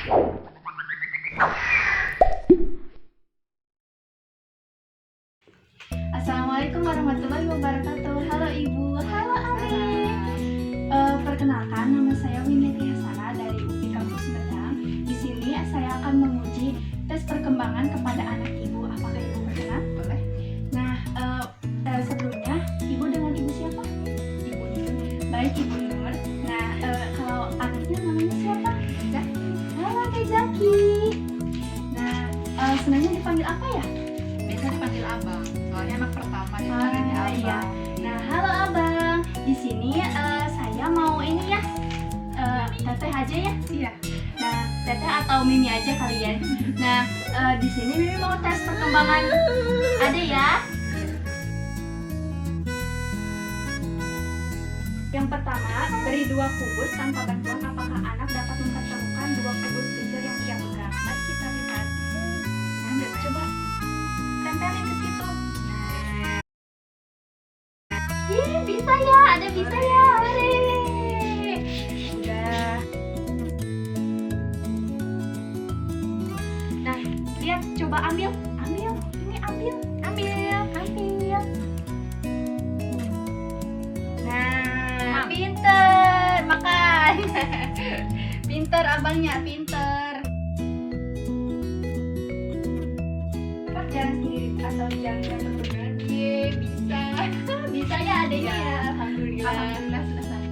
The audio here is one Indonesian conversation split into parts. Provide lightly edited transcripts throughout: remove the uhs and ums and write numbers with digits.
Assalamualaikum warahmatullahi wabarakatuh. Halo Ibu, halo Ami. Perkenalkan, nama saya Winety Hasana dari UPI Kampus Sumedang. Di sini saya akan menguji tes perkembangan kepada anak Ibu. Apakah Ibu berkenan? Boleh. Nah, sebelumnya Ibu dengan Ibu siapa? Ibu Nur. Baik, Ibu Nur. Nah, kalau anaknya namanya siapa? Zaki. Halo Teh Zaki. Nah, senangnya dipanggil apa ya? Biasa dipanggil abang. Soalnya anak pertama dipanggilnya abang. Iya. Nah, halo Abang. Di sini saya mau ini ya, Teteh aja ya. Iya. Nah, Teteh atau Mimi aja kalian. Nah, di sini Mimi mau tes perkembangan. Ada ya? Yang pertama, beri 2 kubus tanpa bantuan. Apakah anak dapat mempertemukan 2 kubus kecil yang ia pegang? Mari kita lihat. Nah, coba tempelin ke situ. Bisa ya, ada bisa ya. Hore. Udah. Nah, lihat, coba ambil. Ini ambil. Nah, pinter, makan. Pinter abangnya, pinter. Jangan sendiri atau jangan berpegangan. Bisa. Bisa ya adanya ya. Alhamdulillah. Alhamdulillah selesai.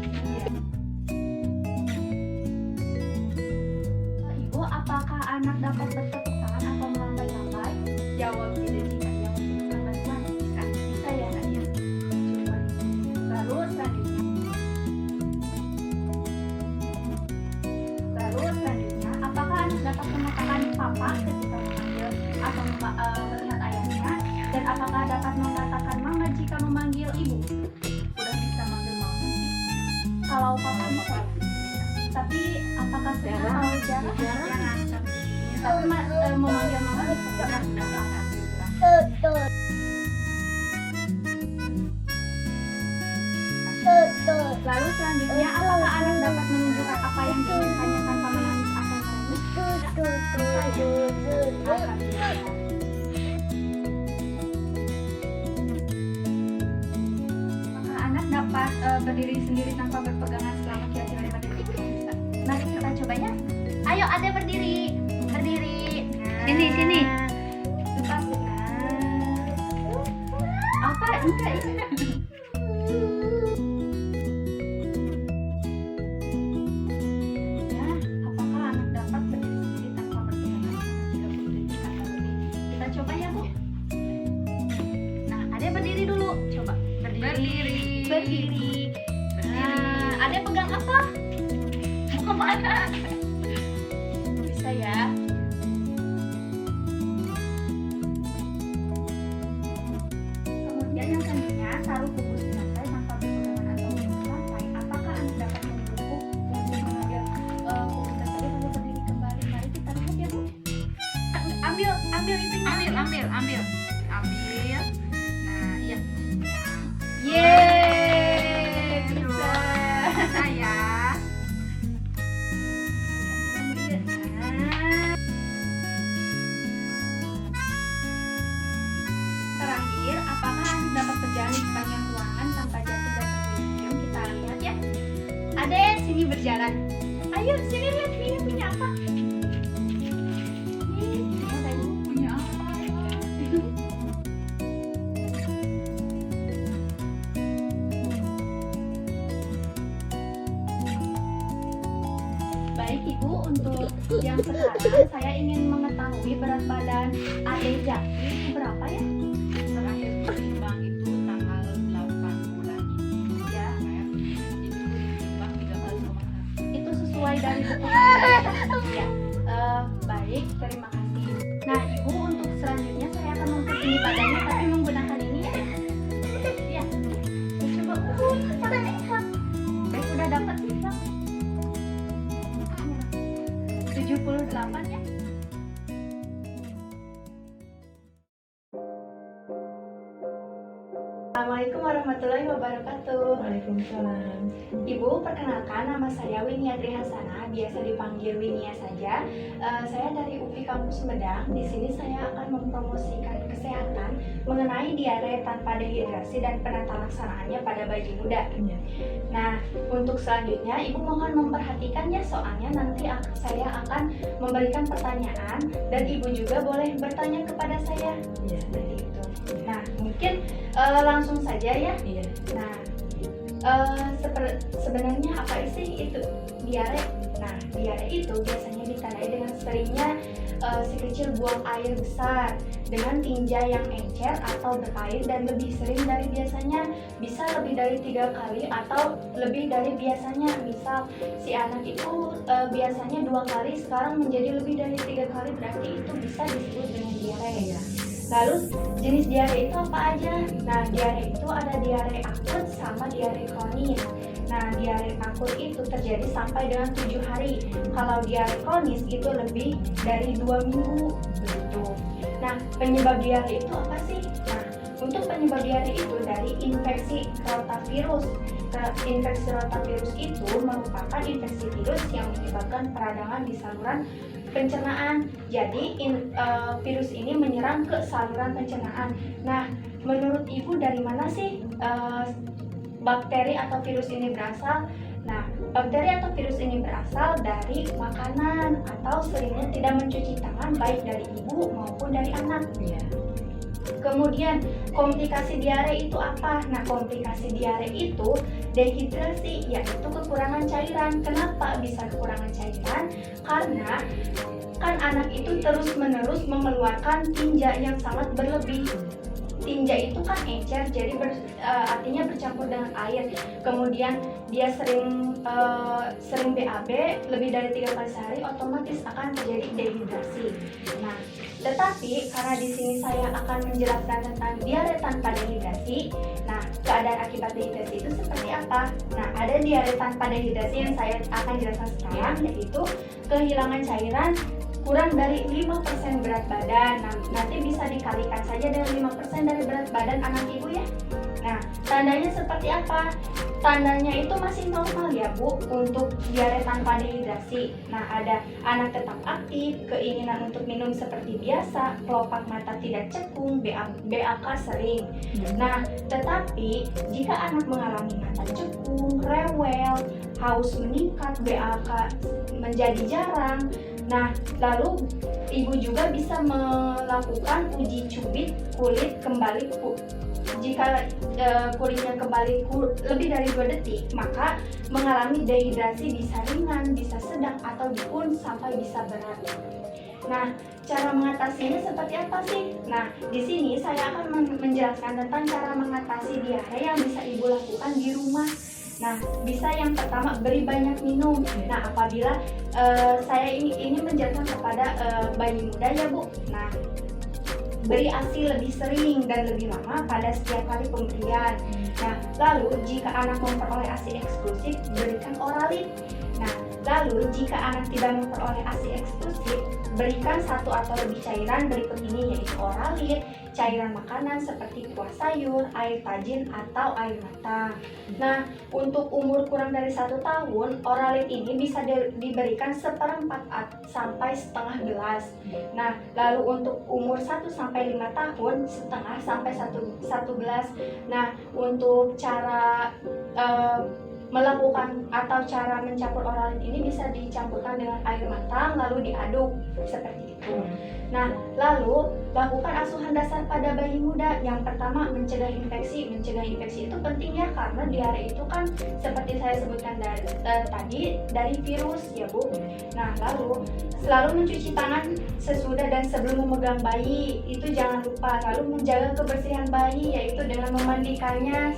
Ibu, apakah anak dapat bertepuk tangan atau melambai-lambai? Jawab tidak jika ia membutuhkan bantuan. Bisa ya Nadia. Coba. Lalu selanjutnya, apakah anak dapat mengatakan papa ketika memanggil atau melihat ayahnya? Dan apakah dapat mengatakan mama jika memanggil ibu? Udah bisa manggil mama sih. Kalau papa bisa. Tapi apakah sekarang kalau jarang? Tapi memanggil mama bisa. Lalu selanjutnya, apakah anak dapat menunjukkan apa yang diinginkannya tanpa menangis atau menangis? Alhamdulillah. Apakah anak dapat berdiri sendiri tanpa berpegangan selama kira-kira 5 detik? Bisa. Mari kita coba ya. Ayo, ada berdiri. Sini. Lepas. Apa? Enggak ini. Ya, apakah anak dapat berdiri sendiri tanpa berpegangan selama 30 detik atau lebih? Kita coba ya, Bu. Nah, ada berdiri dulu. Coba. Berdiri. Ada pegang apa? Mau kemana? Bisa ya. Kemudian yang selanjutnya, taruh kubus di lantai tanpa berpegangan atau menyentuh lantai. Apakah anak dapat membungkuk untuk mengambil kubus tersebut lalu berdiri kembali? Mari kita lihat ya, Bu. Ambil itunya. Ambil. Nah, iya. Yeay, bisa. Selesai ya. Terakhir, apakah anak dapat berjalan di sepanjang ruangan tanpa jatuh dan tergelincir? Kita lihat ya. Ade, sini berjalan. Ayo, sini lihat ini punya apa? Ini ada Ibu. Punya apa? Baik Ibu, untuk yang sekarang saya ingin mengetahui berat badan Ade Zaki berapa ya? Terakhir ditimbang itu tanggal 8 bulan ini. Ya, Itu ditimbang 13,1. itu sesuai dari buku. Ya, baik, terima kasih. Nah Ibu, untuk selanjutnya saya akan mengukur tinggi badannya tapi menggunakan ini ya. Ya, coba ukur. Baik, udah dapat ya. 78 ya. Assalamualaikum warahmatullahi warahmatullahi wabarakatuh. Waalaikumsalam. Ibu, perkenalkan nama saya Winiatri Hasanah, biasa dipanggil Winia saja. Saya dari UPI Kampus Sumedang. Di sini saya akan mempromosikan kesehatan mengenai diare tanpa dehidrasi dan penata laksanaannya pada bayi muda. Iya. Nah, untuk selanjutnya Ibu mohon memperhatikan ya, soalnya nanti saya akan memberikan pertanyaan dan Ibu juga boleh bertanya kepada saya. Iya. Seperti itu. Nah, mungkin langsung saja ya. Iya. Nah, sebenarnya apa sih itu diare? Nah, diare itu biasanya ditandai dengan seringnya si kecil buang air besar dengan tinja yang encer atau berair dan lebih sering dari biasanya, bisa lebih dari 3 kali atau lebih dari biasanya. Misal si anak itu biasanya 2 kali, sekarang menjadi lebih dari 3 kali, berarti itu bisa disebut dengan diare ya. Lalu jenis diare itu apa aja? Nah, diare itu ada diare akut sama diare kronis. Nah, diare akut itu terjadi sampai dengan 7 hari. Kalau diare kronis itu lebih dari 2 minggu. Begitu. Nah, penyebab diare itu apa sih? Nah, untuk penyebab diare itu dari infeksi rotavirus. Infeksi rotavirus itu merupakan infeksi virus yang menyebabkan peradangan di saluran pencernaan. Jadi virus ini menyerang ke saluran pencernaan. Nah, menurut Ibu dari mana sih bakteri atau virus ini berasal? Nah, bakteri atau virus ini berasal dari makanan atau seringnya tidak mencuci tangan baik dari ibu maupun dari anak. Iya. Kemudian komplikasi diare itu apa? Nah, komplikasi diare itu dehidrasi, yaitu kekurangan cairan. Kenapa bisa kekurangan cairan? Karena kan anak itu terus-menerus mengeluarkan tinja yang sangat berlebih. Tinja itu kan encer, jadi artinya bercampur dengan air. Kemudian dia sering BAB lebih dari 3 kali sehari, otomatis akan terjadi dehidrasi. Nah, tetapi karena di sini saya akan menjelaskan tentang diare tanpa dehidrasi. Nah, keadaan akibat dehidrasi itu seperti apa? Nah, ada diare tanpa dehidrasi yang saya akan jelaskan sekarang, yaitu kehilangan cairan kurang dari 5% berat badan. Nah, nanti bisa dikalikan saja dengan 5% dari berat badan anak ibu ya. Nah, tandanya seperti apa? Tandanya itu masih normal ya Bu untuk diare tanpa dehidrasi. Nah, ada anak tetap aktif, keinginan untuk minum seperti biasa, kelopak mata tidak cekung, BAK sering. Nah, tetapi jika anak mengalami mata cekung, rewel, haus meningkat, BAK menjadi jarang. Nah, lalu ibu juga bisa melakukan uji cubit kulit kembali. Jika kulitnya kembali lebih dari 2 detik, maka mengalami dehidrasi bisa ringan, bisa sedang, atau pun sampai bisa berat. Nah, cara mengatasinya seperti apa sih? Nah, di sini saya akan menjelaskan tentang cara mengatasi diare yang bisa ibu lakukan di rumah. Nah, bisa yang pertama beri banyak minum. Nah, apabila saya ini menjelaskan kepada bayi muda ya Bu. Nah, beri ASI lebih sering dan lebih lama pada setiap kali pemberian. Nah, lalu jika anak memperoleh ASI eksklusif, berikan Oralit. Nah, lalu jika anak tidak memperoleh ASI eksklusif, berikan 1 atau lebih cairan berikut ini, yaitu Oralit, cairan makanan seperti kuah sayur, air tajin, atau air mata. Nah, untuk umur kurang dari 1 tahun, Oralit ini bisa diberikan 1/4 sampai setengah gelas. Nah, lalu untuk umur 1 sampai 5 tahun, setengah sampai 1 gelas. Nah, untuk cara melakukan atau cara mencampur Oralit ini bisa dicampurkan dengan air matang lalu diaduk seperti itu. Nah, lalu lakukan asuhan dasar pada bayi muda. Yang pertama, mencegah infeksi. Mencegah infeksi itu penting ya, karena diare itu kan seperti saya sebutkan tadi dari virus ya Bu. Nah, lalu selalu mencuci tangan sesudah dan sebelum memegang bayi, itu jangan lupa. Lalu menjaga kebersihan bayi, yaitu dengan memandikannya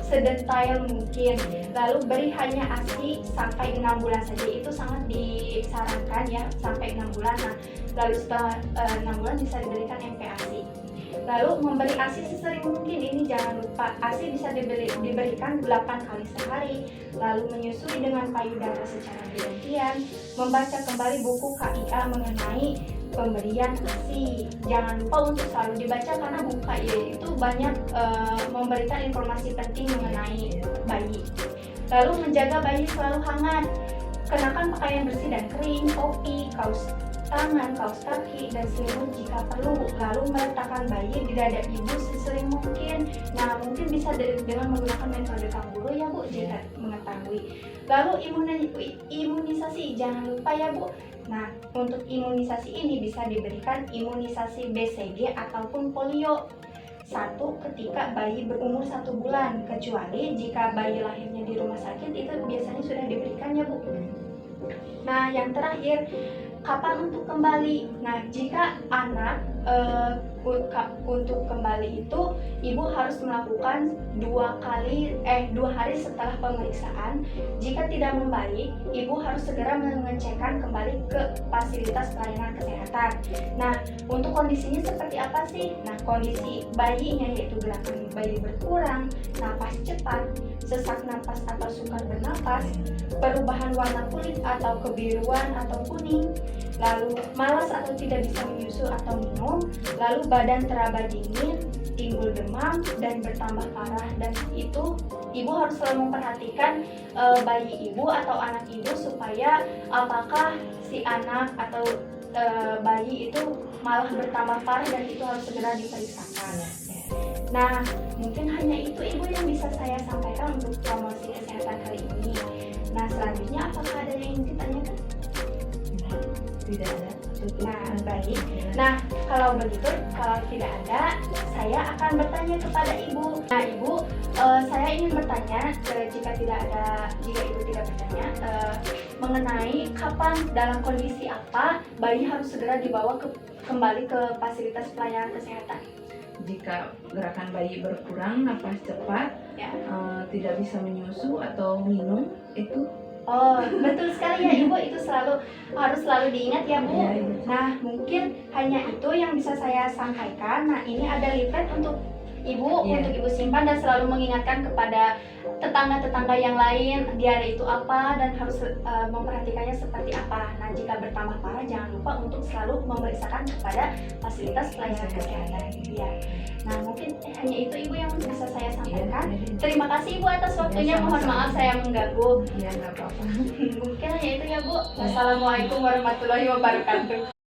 sedetail mungkin. Lalu beri hanya ASI sampai 6 bulan saja, itu sangat disarankan ya, sampai 6 bulan. Nah, lalu setelah 6 bulan bisa diberikan MPASI. Lalu memberi ASI sesering mungkin, ini jangan lupa. ASI bisa diberikan 8 kali sehari. Lalu menyusui dengan payudara secara bergantian. Membaca kembali buku KIA mengenai pemberian ASI. Jangan lupa untuk selalu dibaca karena buku KY itu banyak memberikan informasi penting mengenai bayi. Lalu menjaga bayi selalu hangat. Kenakan pakaian bersih dan kering, topi, kaos tangan, kaos kaki, dan selimut jika perlu. Lalu meletakkan bayi di dada ibu sesering mungkin. Nah, mungkin bisa dengan menggunakan metode kangguru ya Bu, jika mengetahui. Lalu imunisasi, jangan lupa ya Bu. Nah, untuk imunisasi ini bisa diberikan imunisasi BCG ataupun polio. Satu, ketika bayi berumur 1 bulan, kecuali jika bayi lahirnya di rumah sakit itu biasanya sudah diberikan ya Bu. Nah, yang terakhir, kapan untuk kembali? Nah, jika anak untuk kembali itu ibu harus melakukan 2 hari setelah pemeriksaan. Jika tidak membaik, ibu harus segera mengecekkan kembali ke fasilitas pelayanan kesehatan. Nah, untuk kondisinya seperti apa sih? Nah, kondisi bayinya yaitu gerakan bayi berkurang, napas cepat, sesak napas atau sukar bernapas, perubahan warna kulit atau kebiruan atau kuning, lalu malas atau tidak bisa menyusu atau minum, lalu badan teraba dingin, timbul demam dan bertambah parah. Dan itu ibu harus selalu memperhatikan bayi ibu atau anak ibu supaya apakah si anak atau bayi itu malah bertambah parah dan itu harus segera diperiksakan. Nah, mungkin hanya itu ibu yang bisa saya sampaikan untuk promosi kesehatan kali ini. Nah, selanjutnya apakah ada yang ingin ditanyakan? Tidak ada. Nah, baik. Nah, kalau begitu, kalau tidak ada, saya akan bertanya kepada ibu. Nah, ibu, saya ingin bertanya, jika ibu tidak bertanya, mengenai kapan, dalam kondisi apa bayi harus segera dibawa kembali ke fasilitas pelayanan kesehatan. Jika gerakan bayi berkurang, napas cepat, Ya. tidak bisa menyusu atau minum, itu Oh, betul sekali ya Ibu, itu harus selalu diingat ya Bu. Iya, iya. Nah, mungkin hanya itu yang bisa saya sampaikan. Nah, ini ada leaflet untuk Ibu, Iya. untuk Ibu simpan dan selalu mengingatkan kepada tetangga-tetangga yang lain diare itu apa dan harus memperhatikannya seperti apa. Nah, jika bertambah parah jangan lupa untuk selalu memeriksakan kepada fasilitas pelayanan kesehatan. Iya. Nah, mungkin hanya itu Ibu yang bisa saya sampaikan. Iya. Terima kasih Ibu atas waktunya. Sama-sama. Mohon maaf saya mengganggu. ya nggak apa-apa. Mungkin hanya itu ya Bu. Wassalamualaikum warahmatullahi wabarakatuh.